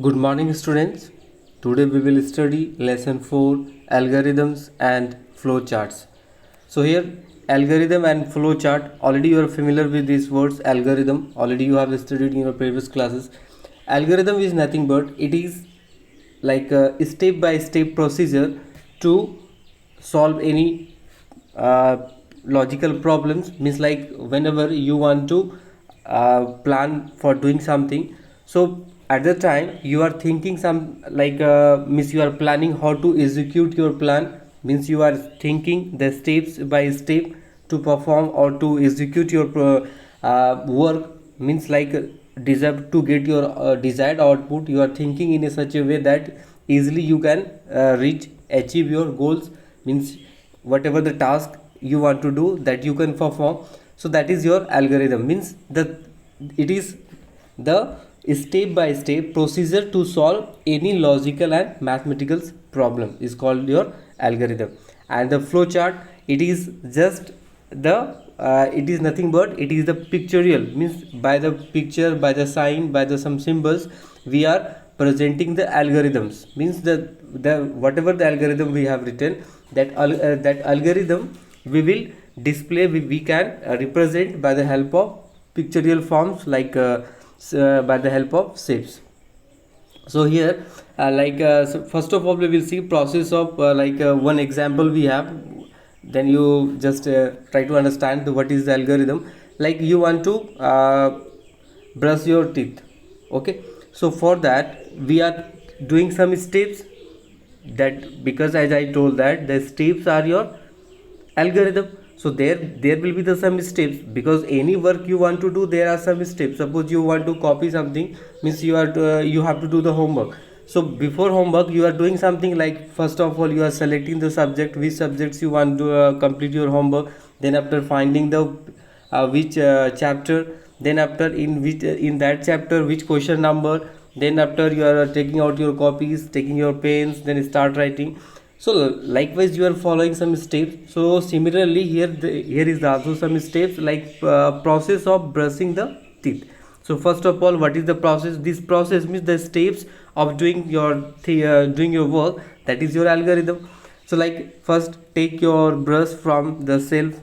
Good morning, students. Today we will study lesson 4 algorithms and flowcharts. So, here algorithm and flowchart, already you are familiar with these words. Algorithm, already you have studied in your previous classes. Algorithm is nothing but it is like a step by step procedure to solve any logical problems. Means like whenever you want to plan for doing something, so at the time you are thinking some like means you are planning how to execute your plan, means you are thinking the steps by step to perform or to execute your work, means like deserve to get your desired output. You are thinking in a such a way that easily you can reach achieve your goals, means whatever the task you want to do that you can perform. So that is your algorithm, means that it is the step by step procedure to solve any logical and mathematical problem is called your algorithm. And the flow chart, it is just the it is nothing but it is the pictorial, means by the picture, by the sign, by the some symbols we are presenting the algorithms, means the whatever the algorithm we have written, that algorithm we will display, we can represent by the help of pictorial forms, like by the help of shapes. So here so first of all we will see process of one example we have, then you just try to understand what is the algorithm. Like you want to brush your teeth, okay? So for that we are doing some steps, that because as I told that the steps are your algorithm. So there will be the some steps, because any work you want to do there are some steps. Suppose you want to copy something, means you have to do the homework. So before homework you are doing something like, first of all you are selecting the subject, which subjects you want to complete your homework. Then after finding the which chapter, then after in which in that chapter which question number, then after you are taking out your copies, taking your pens, then start writing. So likewise you are following some steps. So similarly here here is also some steps, like process of brushing the teeth. So first of all, what is the process? This process means the steps of doing your doing your work, that is your algorithm. So like first take your brush from the shelf,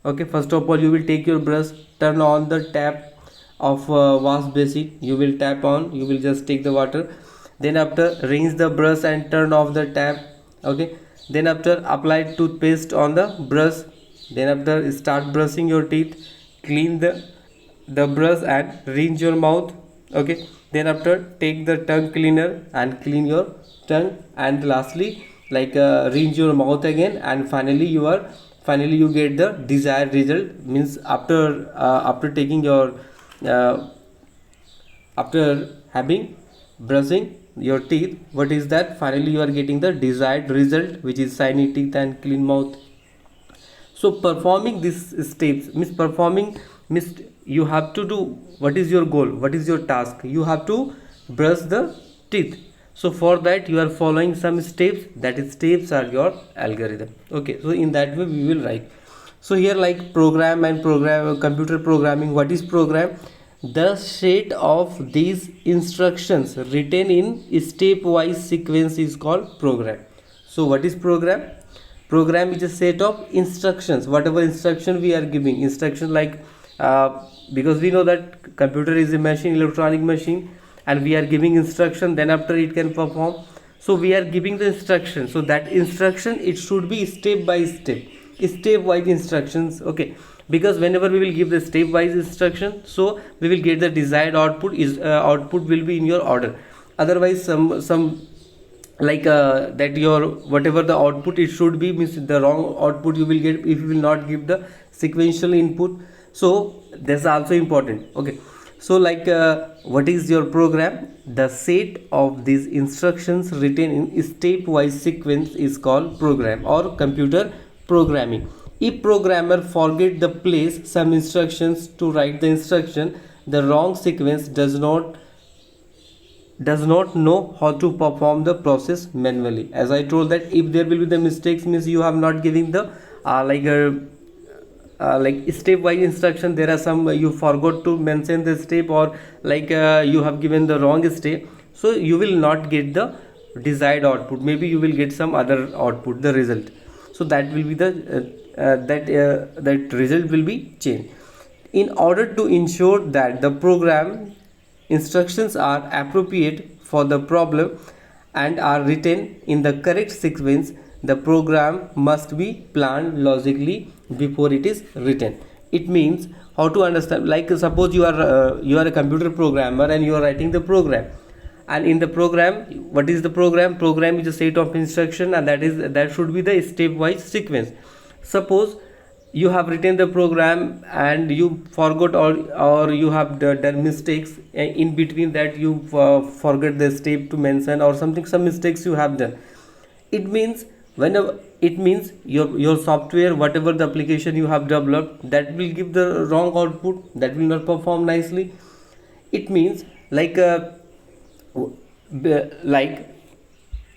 okay? First of all you will take your brush, turn on the tap of wash basin, you will tap on, you will just take the water. Then after rinse the brush and turn off the tap, okay? Then after apply toothpaste on the brush. Then after start brushing your teeth, clean the brush and rinse your mouth, okay? Then after take the tongue cleaner and clean your tongue, and lastly like rinse your mouth again, and finally you get the desired result. Means after taking your uh, after having brushing your teeth, what is that? Finally you are getting the desired result, which is shiny teeth and clean mouth. So performing these steps means performing means you have to do, what is your goal, what is your task? You have to brush the teeth. So for that you are following some steps, that is steps are your algorithm, okay? So in that way we will write. So here like program and program computer programming, what is program? The set of these instructions written in stepwise sequence is called program. So what is program? Program is a set of instructions, whatever instruction we are giving instruction, like because we know that computer is a machine, electronic machine, and we are giving instruction, then after it can perform. So we are giving the instruction, so that instruction it should be step by step, stepwise instructions, okay? Because whenever we will give the stepwise instruction, so we will get the desired output, is output will be in your order. Otherwise some like that your whatever the output it should be, means the wrong output you will get if you will not give the sequential input. So that's also important, okay? So like what is your program? The set of these instructions written in stepwise sequence is called program or computer programming. If programmer forget the place some instructions to write the instruction, the wrong sequence does not know how to perform the process manually. As I told that if there will be the mistakes, means you have not giving the like stepwise instruction, there are some you forgot to mention the step, or like you have given the wrong step. so you will not get the desired output, maybe you will get some other output, the result. So that will be the that result will be changed. In order to ensure that the program instructions are appropriate for the problem and are written in the correct sequence, the program must be planned logically before it is written. It means, how to understand, like suppose you are a computer programmer and you are writing the program, and in the program, what is the program is a set of instruction, and that should be the stepwise sequence. Suppose you have written the program and you forgot, or you have done mistakes in between, that you forget the step to mention, or something, some mistakes you have done. It means, whenever it means your software, whatever the application you have developed, that will give the wrong output, that will not perform nicely. It means, like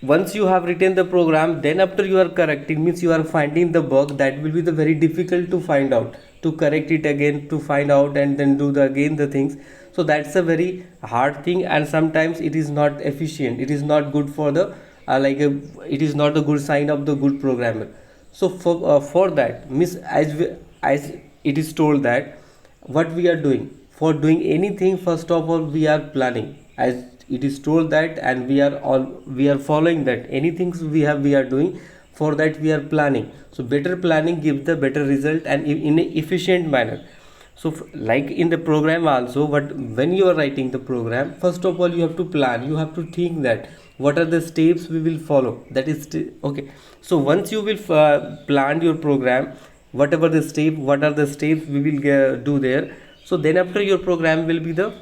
once you have written the program, then after you are correcting, means you are finding the bug, that will be the very difficult to find out, to correct it again, to find out and then do the again the things. So that's a very hard thing, and sometimes it is not efficient, it is not good for the it is not a good sign of the good programmer. So for that, miss, as it is told that what we are doing, for doing anything, first of all we are planning, as it is told that, and we are following that, anything we are doing, for that we are planning. So better planning gives the better result, and in an efficient manner. So like in the program also, but when you are writing the program, first of all you have to plan, you have to think that what are the steps we will follow, that is okay. So once you will plan your program, whatever the step, what are the steps we will do there, so then after your program will be the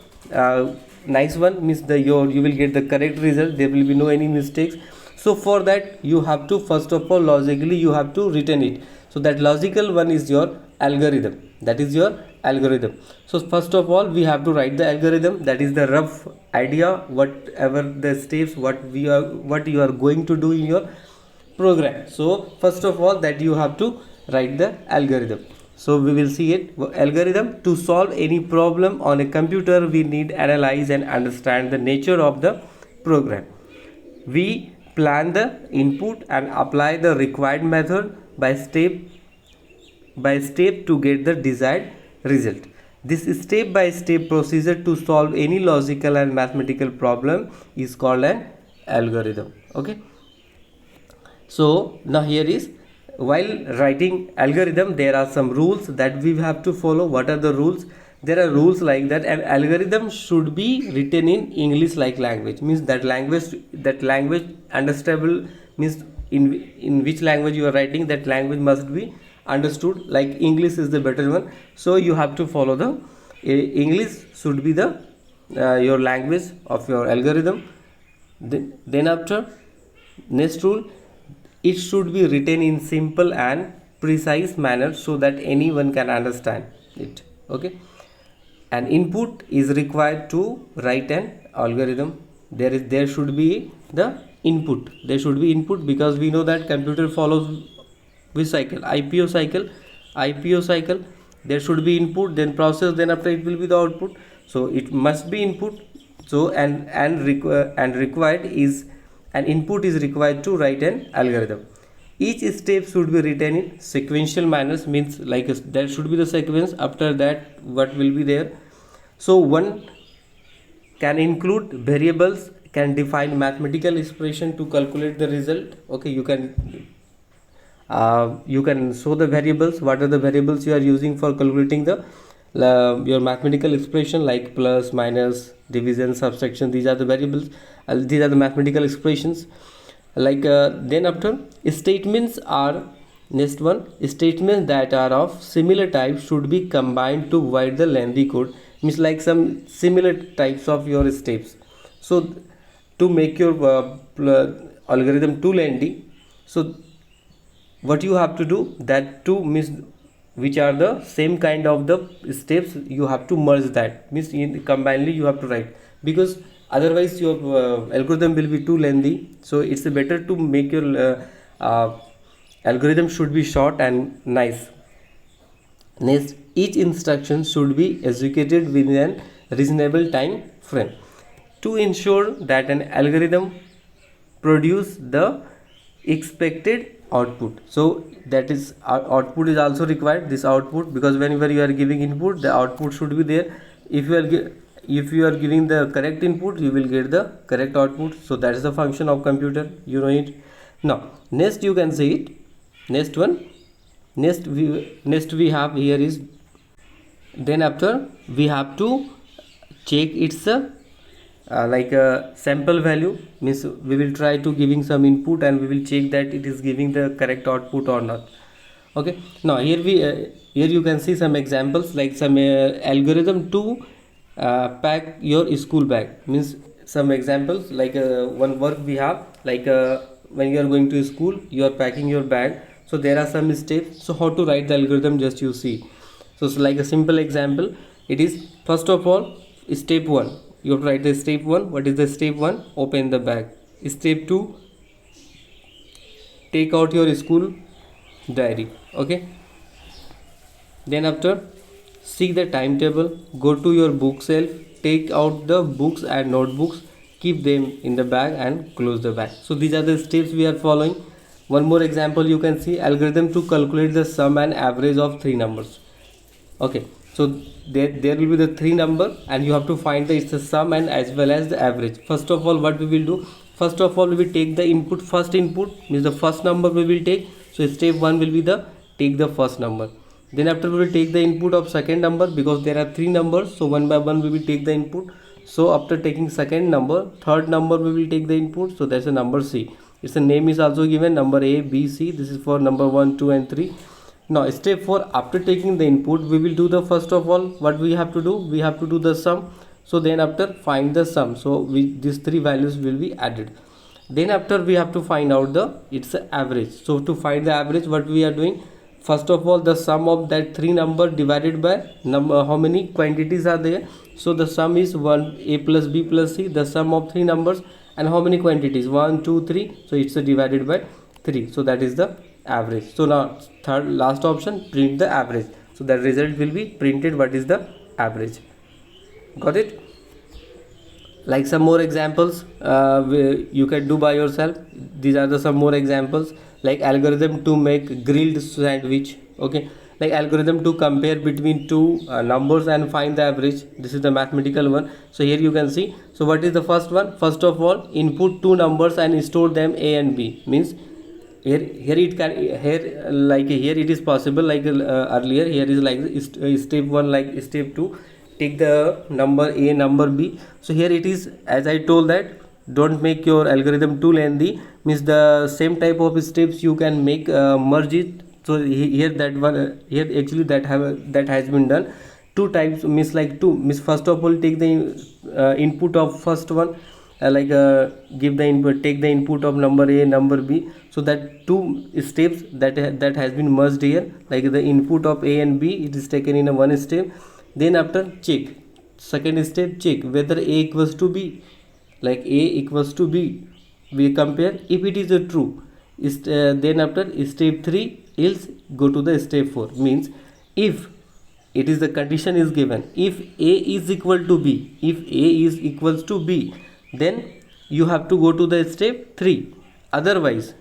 nice one, means you will get the correct result, there will be no any mistakes. So for that you have to, first of all, logically you have to written it. So that logical one is your algorithm, that is your algorithm. So first of all we have to write the algorithm, that is the rough idea, whatever the steps, what you are going to do in your program. So first of all that you have to write the algorithm. So we will see it. Algorithm: to solve any problem on a computer, we need analyze and understand the nature of the program. We plan the input and apply the required method by step to get the desired result. This step by step procedure to solve any logical and mathematical problem is called an algorithm. Okay. So now here is, while writing algorithm, there are some rules that we have to follow. What are the rules? There are rules like that an algorithm should be written in English like language, means that language understandable, means in which language you are writing, that language must be understood, like English is the better one. So you have to follow the English should be the your language of your algorithm. Then after, next rule, it should be written in simple and precise manner so that anyone can understand it. Okay. An input is required to write an algorithm. There should be the input. There should be input, because we know that computer follows which cycle? IPO cycle. IPO cycle. There should be input, then process, then after it will be the output. So it must be input. So and required is, an input is required to write an algorithm. Each step should be written in sequential manners, means like there should be the sequence, after that what will be there. So one can include variables, can define mathematical expression to calculate the result. Okay, you can show the variables, what are the variables you are using for calculating the your mathematical expression, like plus, minus, division, subtraction. These are the variables, these are the mathematical expressions. Like then after, statements are next one. Statements that are of similar type should be combined to avoid the lengthy code, means like some similar types of your steps. So to make your algorithm too lengthy, so what you have to do, that two means which are the same kind of the steps, you have to merge, that means combinedly you have to write, because otherwise your algorithm will be too lengthy. So it's better to make your algorithm should be short and nice. Next, each instruction should be executed within a reasonable time frame. to ensure that an algorithm produce the expected output. So that is output is also required, this output, because whenever you are giving input, the output should be there. If you are giving the correct input, you will get the correct output. So that is the function of computer, you know it. Now next you can see it, next one, next we have here is, then after we have to check its like a sample value, means we will try to giving some input and we will check that it is giving the correct output or not. Okay, now here you can see some examples, like some algorithm to pack your school bag, means some examples, like one work we have, like when you are going to school, you are packing your bag, so there are some steps. So how to write the algorithm, just you see. So it's like a simple example, it is, first of all, step 1, you have to write the step 1. What is the step 1? Open the bag. Step 2, take out your school diary. Okay, then after, seek the timetable, go to your bookshelf, take out the books and notebooks, keep them in the bag and close the bag. So these are the steps we are following. One more example you can see, algorithm to calculate the sum and average of three numbers. Okay, so there will be the three number and you have to find the, it's the sum and as well as the average. First of all, what we will do, first of all we will take the input, first input means the first number we will take. So step 1 will be the take the first number. Then after we will take the input of second number, because there are three numbers, so one by one we will take the input. So after taking second number, third number we will take the input, so that's a number C. Its name is also given, number A, B, C. This is for number 1, 2 and 3. Now step 4, after taking the input, we will do the, first of all, what we have to do, we have to do the sum. So then after find the sum, so these three values will be added. Then after we have to find out the, it's a average. So to find the average, what we are doing, first of all, the sum of that three number divided by number, how many quantities are there. So the sum is 1, A plus B plus C, the sum of three numbers, and how many quantities, 1, 2, 3, so it's divided by 3, so that is the average. So now third, last option, print the average, so that result will be printed, what is the average. Got it? Like some more examples you can do by yourself. These are the some more examples, like algorithm to make grilled sandwich. Okay, like algorithm to compare between two numbers and find the average. This is the mathematical one. So here you can see, so what is the first one, first of all, input two numbers and store them A and B, means here it can, here like here it is possible, like earlier, here is like step 1, like step 2, take the number A, number B. So here it is, as I told that don't make your algorithm too lengthy, means the same type of steps you can make, merge it. So here that one, here actually that has been done two types, means like two, means first of all take the input of first one, give the input, take the input of number A, number B. So that two steps that has been merged here, like the input of A and B, it is taken in a one step. Then after check, second step, check whether A equals to B, like A equals to B, we compare. If it is a true, then after step 3, else go to the step 4, means if it is the condition is given, if A is equal to B, if A is equals to B, then you have to go to the step 3. Otherwise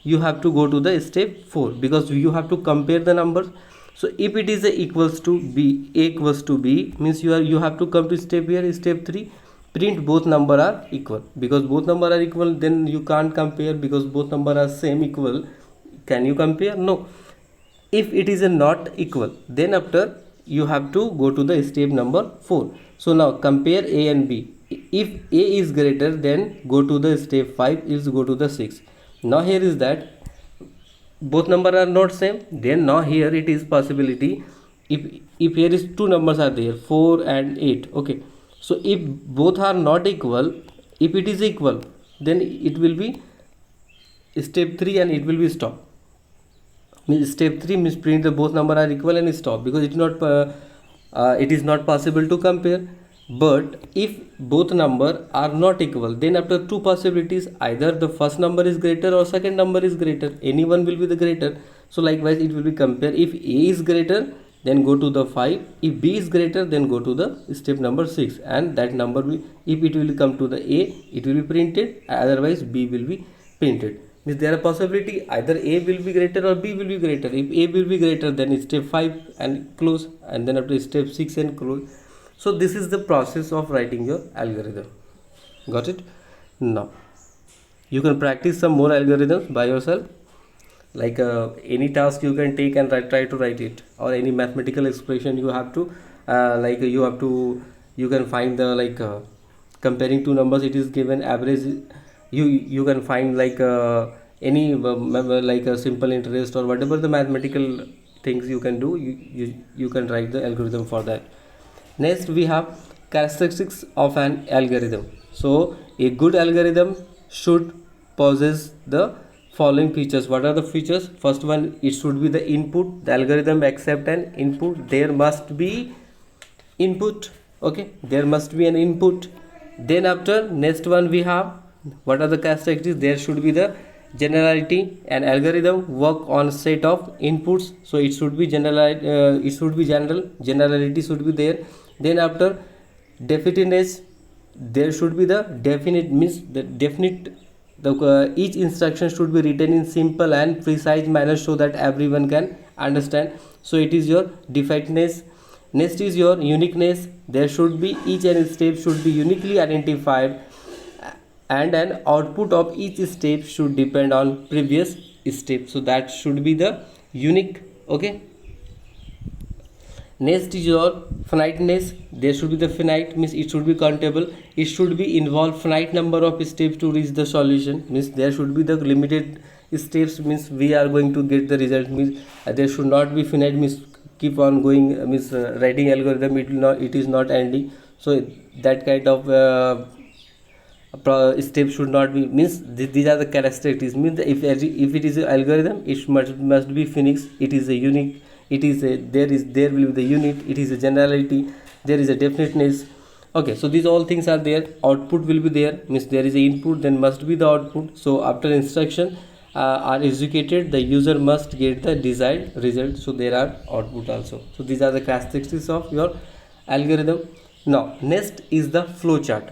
you have to go to the step 4, because you have to compare the numbers. So if it is a equals to B, A equals to B, means you have to come to step here, step 3, print both number are equal, because both number are equal, then you can't compare, because both number are same, equal. Can you compare? No. If it is a not equal, then after you have to go to the step number 4. So now compare A and B. If A is greater, then go to the step 5, else go to the 6. Now here is that both number are not same, then now here it is possibility, if here is two numbers are there, 4 and 8. Okay, so if both are not equal, if it is equal, then it will be step 3 and it will be stop. Means step 3 means print the both number are equal and stop, because it is not possible to compare. But if both number are not equal, then after two possibilities, either the first number is greater or second number is greater, any one will be the greater. So likewise it will be compare. If A is greater, then go to the 5. If b is greater, then go to the step number 6, and that number will, if it will come to the a, it will be printed, otherwise b will be printed. Means there are possibility either a will be greater or b will be greater. If a will be greater, then step 5 and close, and then after step 6 and close. So this is the process of writing your algorithm. Got it? Now you can practice some more algorithms by yourself, like any task you can take and try to write it, or any mathematical expression you have to you can find the comparing two numbers, it is given average, you can find any like a simple interest or whatever the mathematical things you can do, you can write the algorithm for that. Next we have characteristics of an algorithm. So a good algorithm should possess the following features. What are the features? First one, it should be the input. The algorithm accept an input. There must be input. Okay, there must be an input. Then after, next one we have, what are the characteristics? There should be the generality. An algorithm work on set of inputs, so it should be general. It should be general. Generality should be there. Then after, definiteness. There should be the definite, means the definite. Each instruction should be written in simple and precise manner so that everyone can understand. So it is your definiteness. Next is your uniqueness. There should be, each and step should be uniquely identified, and an output of each step should depend on previous step. So that should be the unique. Okay. Next is your finiteness. There should be the finite, means it should be countable. It should be involve finite number of steps to reach the solution, means there should be the limited steps, means we are going to get the result, means there should not be finite, means keep on going, means writing algorithm, it is not ending. So that kind of step should not be, means these are the characteristics, means if it is an algorithm, it must be finished, it is a unique, it is a, there will be the unit, it is a generality, there is a definiteness. Okay, so these all things are there. Output will be there, means there is a input, then must be the output. So after instruction are executed, the user must get the desired result, so there are output also. So these are the characteristics of your algorithm. Now next is the flow chart.